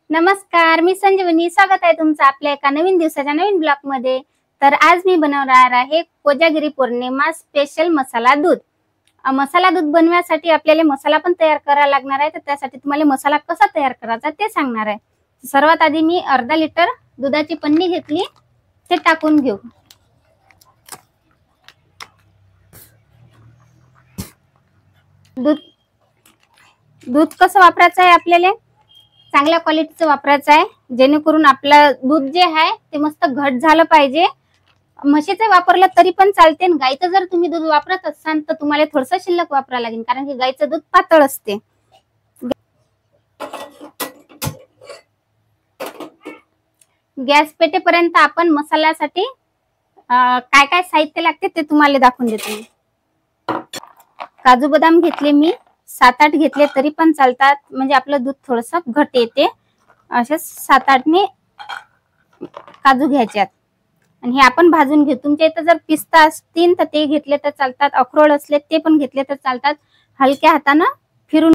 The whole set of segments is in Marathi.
नमस्कार, मी संजीवनी. स्वागत आहे तुमचं आपल्या एका नवीन दिवसाच्या नवीन ब्लॉग मध्ये. तर आज मी बनवणार आहे कोजागिरी पौर्णिमा स्पेशल मसाला दूध. मसाला दूध बनवण्यासाठी आपल्याला मसाला पण तयार करावा लागणार आहे. तर त्यासाठी तुम्हाला मसाला कसा तयार करायचा ते सांगणार आहे. सर्वात आधी मी अर्धा लिटर दुधाची पन्नी घेतली, ते टाकून घेऊ. दूध कसं वापरायचं आहे, आपल्याला चांगल्या क्वालिटीचं वापरायचं आहे, जेणेकरून आपलं दूध जे आहे ते मस्त घट झालं पाहिजे. म्हशीचं वापरलं तरी पण चालते. गाईचं जर तुम्ही दूध वापरत असाल तर तुम्हाला थोडंसं शिल्लक वापरावं लागेल, कारण की गाईचं दूध पातळ असते. गॅस पेटेपर्यंत आपण मसाल्यासाठी काय काय साहित्य लागते ते तुम्हाला दाखवून देते. काजू बदाम घेतले मी 7-8 घेतले तरी पण चालतात, म्हणजे आपलं दूध थोडंसं घट येते. असे 7-8 काजू घ्यायचे आणि हे आपण भाजून घेऊ. तुमच्या इथं जर पिस्ता असतील तर ते घेतले तर चालतात, अक्रोड असले ते पण घेतले तर चालतात. हलक्या हातानं फिरून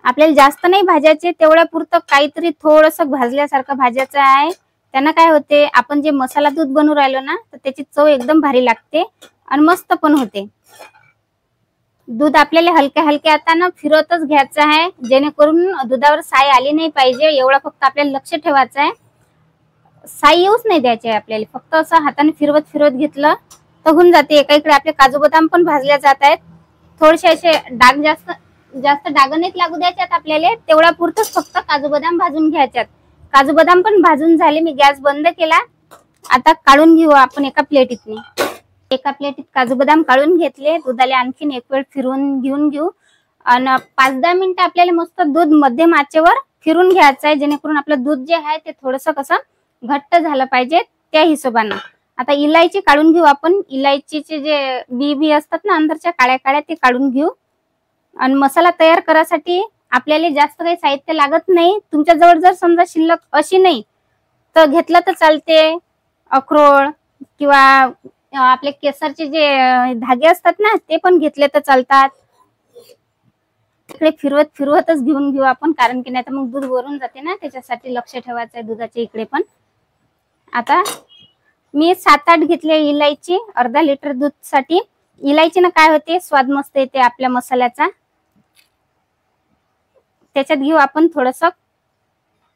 आपल्याला जास्त नाही भाजायचे, तेवढ्या पुरतं काहीतरी थोडंसं भाजल्यासारखं भाजायचं आहे. त्यांना काय होते, आपण जे मसाला दूध बनवून राहिलो ना तर त्याची चव एकदम भारी लागते आणि मस्त पण होते. दूध आपल्याला हलक्या हलक्या हातानं फिरवतच घ्यायचं आहे, जेणेकरून दुधावर साय आली नाही पाहिजे. एवढं फक्त आपल्याला लक्ष ठेवायचं आहे. साई येऊच नाही द्यायची आहे आपल्याला. फक्त असं हाताने फिरवत फिरवत घेतलं तर होऊन जाते. एका इकडे आपले काजू बदाम पण भाजल्या जात आहेत. थोडेसे असे डाग जास्त डाग नाहीत लागू द्यायच्यात आपल्याला, तेवढ्या पुरतच फक्त काजू बदाम भाजून घ्यायच्यात. काजू बदाम पण भाजून झाले, मी गॅस बंद केला. आता काढून घेऊ आपण एका प्लेटीतनी. एका प्लेटीत काजू बदाम काढून घेतले. दुधाला आणखीन एक वेळ फिरून घेऊ आणि 5-10 मिनिटं आपल्याला मस्त दूध मध्यम आचेवर फिरून घ्यायचं आहे, जेणेकरून आपलं दूध जे आहे ते थोडंसं कसं घट्ट झालं पाहिजे त्या हिशोबानं. आता इलायची काढून घेऊ आपण. इलायचीचे जे बी असतात ना अंदरच्या काळ्या काळ्या, ते काढून घेऊ. आणि मसाला तयार करायसाठी आपल्याला जास्त काही साहित्य लागत नाही. तुमच्या जवळ जर समजा शिल्लक अशी नाही तर घेतलं तर चालते. अक्रोड किंवा आपले केसरचे जे धागे असतात ना ते पण घेतले तर चालतात. इकडे फिरवतच घेऊन घेऊ आपण, कारण की नाही तर मग दूध वरून जाते ना, त्याच्यासाठी लक्ष ठेवायचं आहे दुधाच्या इकडे पण. आता मी 7-8 घेतले इलायची अर्धा लिटर दूध साठी. इलायचीनं काय होते, स्वाद मस्त येते आपल्या मसाल्याचा. त्याच्यात घेऊ आपण थोडंसं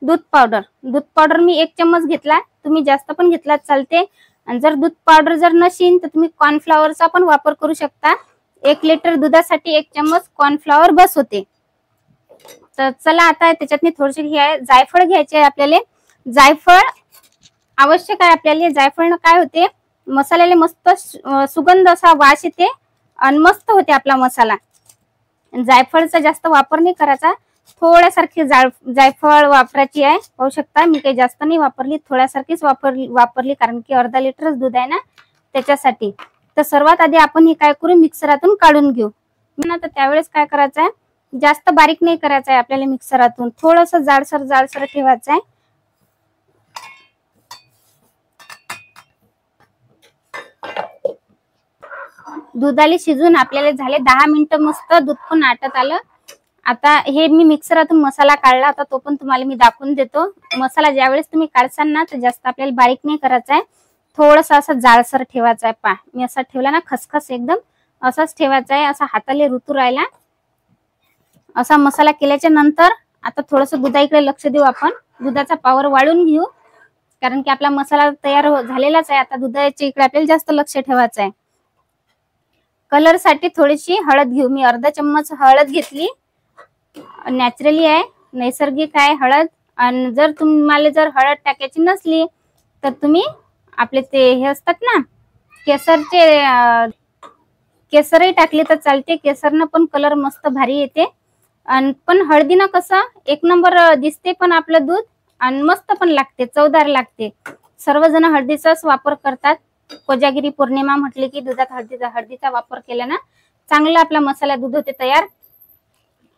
दूध पावडर मी 1 चम्मच घेतला, तुम्ही जास्त पण घेतला चालते. आणि जर दूध पावडर जर नसेल तर तुम्ही कॉर्नफ्लॉवरचा पण वापर करू शकता. 1 लिटर दुधासाठी 1 चम्मच कॉर्नफ्लॉवर बस होते. तर चला आता त्याच्यात थोडेसे जायफळ घ्यायचे आहे आपल्याला. जायफळ आवश्यक आहे आपल्याला. जायफळनं काय होते, मसाल्याला मस्त सुगंध असा वास येते आणि मस्त होते आपला मसाला. जायफळचा जास्त वापर नाही करायचा, थोड्यासारखी जायफळ वापरायची आहे. पाहू शकता मी काही जास्त नाही वापरली, थोड्यासारखीच वापरली, कारण की अर्धा लिटरच दूध आहे ना त्याच्यासाठी. तर सर्वात आधी आपण हे काय करू, मिक्सरातून काढून घेऊ. तर त्यावेळेस काय करायचं आहे, जास्त बारीक नाही करायचं आहे आपल्याला. मिक्सरातून थोडंसं जाडसर ठेवायचं आहे. दुधाला शिजून आपल्याला झाले 10 मिनिटं, मस्त दूध पण आटत आलं. आता हे मी मिक्सरातून मसाला काढला, आता तो पण तुम्हाला मी दाखवून देतो. मसाला ज्यावेळेस तुम्ही काढसाल ना तर जास्त आपल्याला बारीक नाही करायचा आहे, थोडंसं असं जाडसर ठेवायचं आहे. मी असा ठेवला ना, खसखस एकदम असाच ठेवायचा आहे. असा हाताला ऋतू राहिला असा मसाला केल्याच्या नंतर आता थोडंसं दुधाकडे लक्ष देऊ आपण. दुधाचा पावर वाढून घेऊ, कारण की आपला मसाला तयार झालेलाच आहे. आता दुधाच्या इकडे आपल्याला जास्त लक्ष ठेवायचं आहे. कलर साठी थोडीशी हळद घेऊ. मी अर्धा चम्मच हळद घेतली. नॅचरली आहे, नैसर्गिक आहे हळद. आणि जर तुम्हाला हळद टाकायची नसली तर तुम्ही आपले ते हे असतात ना केसरही टाकले तर चालते. केसरनं पण कलर मस्त भारी येते. आणि पण हळदीनं कसं 1 नंबर दिसते पण आपलं दूध, आणि मस्त पण लागते, चवदार लागते. सर्वजण हळदीचाच वापर करतात. कोजागिरी पौर्णिमा म्हटले की दुधात हळदीचा वापर केला ना चांगला आपला मसाला दूध होते तयार.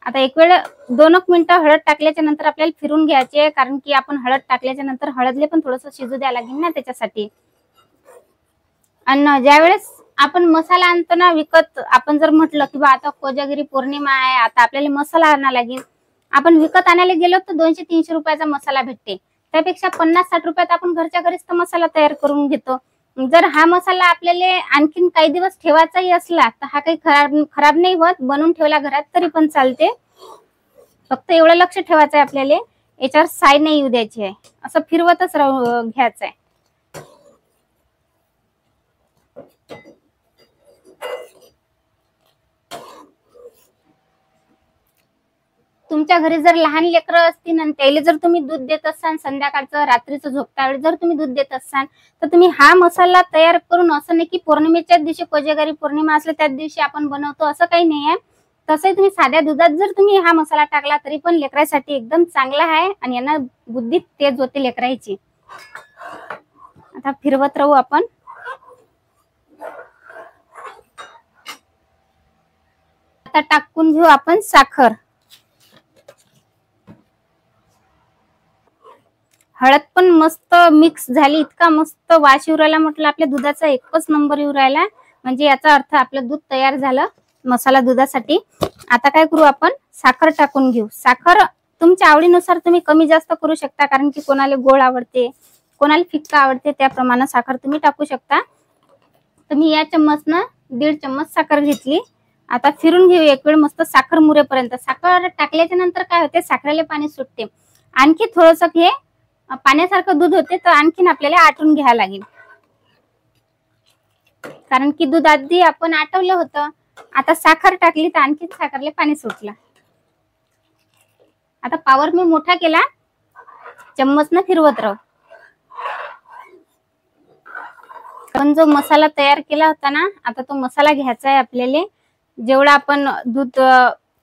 आता 1 वेळ 2 मिनिटं हळद टाकल्याच्या नंतर आपल्याला फिरून घ्यायचे, कारण की आपण हळद टाकल्याच्या नंतर हळदले पण थोडंसं शिजू द्यायला लागेल ना त्याच्यासाठी. आणि ज्यावेळेस आपण मसाला आणतो ना विकत, आपण जर म्हटलं की बा आता कोजागिरी पौर्णिमा आहे, आता आपल्याला मसाला आणायला लागेल, आपण विकत आणायला गेलो तर 200-300 रुपयाचा मसाला भेटते, त्यापेक्षा 50-60 रुपयात आपण घरच्या घरीच तर मसाला तयार करून घेतो. जर हा मसाला आपल्याला आणखीन काही दिवस ठेवायचाही असला तर हा काही खराब नाही होत, बनवून ठेवला घरात तरी पण चालते. फक्त एवढं लक्ष ठेवायचं आहे आपल्याला, याच्यावर साय नाही येऊ द्यायची आहे, असं फिरवतच घ्यायचं आहे. तुमच्या घरी जर लहान लेकरं असतील आणि त्याला जर तुम्ही दूध देत असाल, संध्याकाळचं रात्रीचं झोपता वेळी जर तुम्ही दूध देत असाल तर तुम्ही हा मसाला तयार करून, असं नाही की पौर्णिमेच्याच दिवशी कोजागरी पौर्णिमा असले त्याच दिवशी आपण बनवतो, असं काही नाही आहे. तसंही तुम्ही साध्या दुधात जर तुम्ही हा मसाला टाकला तरी पण लेकरासाठी एकदम चांगला आहे आणि यांना बुद्धी तेज होते लेकराची. आता फिरवत राहू आपण. आता टाकून घेऊ आपण साखर. हळद पण मस्त मिक्स झाली, इतका मस्त वास येऊ राहिला, म्हटलं आपल्या दुधाचा एकच नंबर येऊ राहिला, म्हणजे याचा अर्थ आपलं दूध तयार झालं मसाला दुधासाठी. आता काय करू आपण, साखर टाकून घेऊ. साखर तुमच्या आवडीनुसार तुम्ही कमी जास्त करू शकता, कारण की कोणाला गोड आवडते, कोणाला फिक्का आवडते, त्याप्रमाणे साखर तुम्ही टाकू शकता. तर मी या चम्मचनं 1.5 चम्मच साखर घेतली. आता फिरून घेऊ एक वेळ मस्त साखर मुरेपर्यंत. साखर टाकल्याच्या नंतर काय होते, साखरेला पाणी सुटते, आणखी थोडस हे पाण्यासारखं दूध होते, तर आणखीन आपल्याला आटून घ्यायला लागेल, कारण की दूध आधी आपण आटवलं होतं. आता साखर टाकली तर आणखीन साखरले पाणी सुटलं. आता पावर मी मोठा केला, चम्मचनं फिरवत राहू. आपण जो मसाला तयार केला होता ना, आता तो मसाला घ्यायचा आहे आपल्याला. जेवढा आपण दूध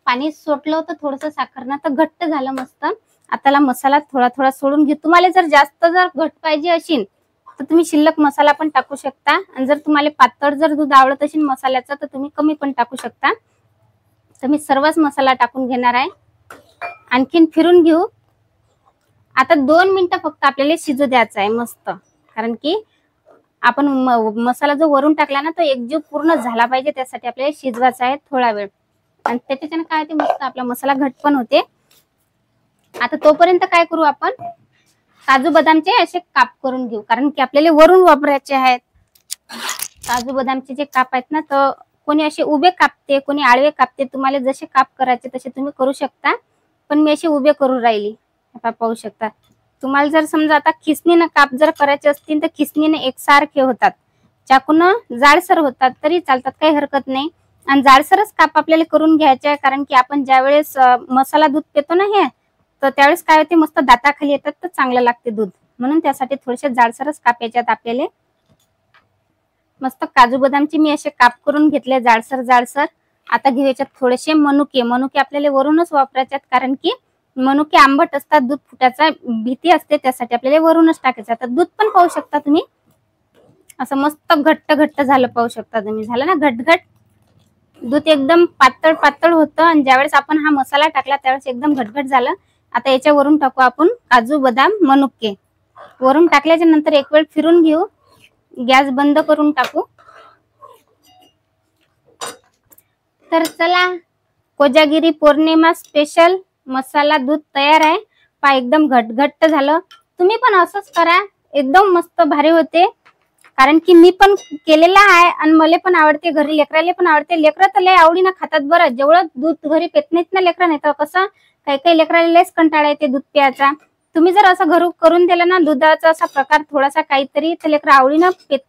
पाणी सोडलं होतं थोडंसं साखरनं, तर घट्ट झालं मस्त. आता मसाला थोडा थोडा सोडून घेऊ. तुम्हाला जर जास्त घट पाहिजे असेल तर तुम्ही शिल्लक मसाला पण टाकू शकता, आणि जर तुम्हाला पातळ जर दूध आवडत असेल मसाल्याचं तर तुम्ही कमी पण टाकू शकता. तर मी सर्वच मसाला टाकून घेणार आहे, आणखीन फिरून घेऊ. आता 2 मिनिटं फक्त आपल्याला शिजू द्यायचा आहे मस्त, कारण की आपण मसाला जो वरून टाकला ना तो एकजीव पूर्ण झाला पाहिजे, त्यासाठी आपल्याला शिजवायचा आहे थोडा वेळ, आणि त्याच्याने काय होते मस्त आपला मसाला घट पण होते. आता तोपर्यंत काय करू आपण, काजू बदामचे असे काप करून घेऊ, कारण की आपल्याला वरून वापरायचे आहेत. काजू बदामचे जे काप आहेत ना, तर कोणी असे उभे कापते, कोणी आडवे कापते, तुम्हाला जसे काप करायचे तसे तुम्ही करू शकता, पण मी असे उभे करून राहिली. आता पाहू शकता. तुम्हाला जर समजा आता खिसणीनं काप जर करायचे असतील तर खिसणीने एकसारखे होतात, चाकूनं जाडसर होतात तरी चालतात, काही हरकत नाही. आणि जाडसरच काप आपल्याला करून घ्यायचे आहे, कारण की आपण ज्यावेळेस मसाला दूध पितो ना हे, तर त्यावेळेस काय होते मस्त दाताखाली येतात, तर चांगलं लागते दूध, म्हणून त्यासाठी थोडेसे जाडसरच काप याच्यात आपल्याला. मस्त काजू बदामचे मी असे काप करून घेतले जाडसर जाडसर. आता घेऊ याच्यात थोडेसे मनुके. मनुके आपल्याला वरूनच वापरायचे आहेत, कारण की मनुके आंबट असतात, दूध फुटायचा भीती असते, त्यासाठी आपल्याला वरूनच टाकायचं. आता दूध पण पाहू शकता तुम्ही, असं मस्त घट्ट घट्ट झालं, पाहू शकता तुम्ही, झालं ना घटघट. दूध एकदम पातळ पातळ होतं, आणि ज्यावेळेस आपण हा मसाला टाकला त्यावेळेस एकदम घटघट झालं. आता याच्यावरून टाकू आपण काजू बदाम मनुके. वरून टाकल्याच्या नंतर एक वेळ फिरून घेऊ, गॅस बंद करून टाकू. तर चला, कोजागिरी पौर्णिमा स्पेशल मसाला दूध तयार आहे. पा एकदम घटघट्ट झालं. तुम्ही पण असंच करा, एकदम मस्त भारी होते, कारण की मी पण केलेला आहे आणि मला पण आवडते, घरी लेकराला पण आवडते. लेकरं तर लय आवडीनं खातात बरं, जेवढं दूध घरी पेत नाहीत ना लेकरं, नाही तर कसं काही काही लेकराला लयच कंटाळा येते दूध प्यायचा. तुम्ही जर असं घरून करून दिलं ना दुधाचा असा प्रकार थोडासा काहीतरी, तर लेकरं आवडीनं पेत.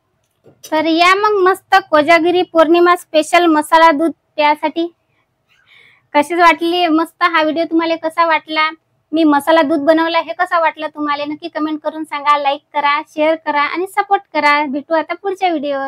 तर या मग मस्त कोजागिरी पौर्णिमा स्पेशल मसाला दूध प्यासाठी. कशीच वाटली मस्त हा व्हिडिओ, तुम्हाला कसा वाटला, मी मसाला दूध बनवला हे कसा वाटला तुम्हाला, नक्की कमेंट करून सांगा. लाईक करा, शेअर करा आणि सपोर्ट करा. भेटू आता पुढच्या व्हिडिओत.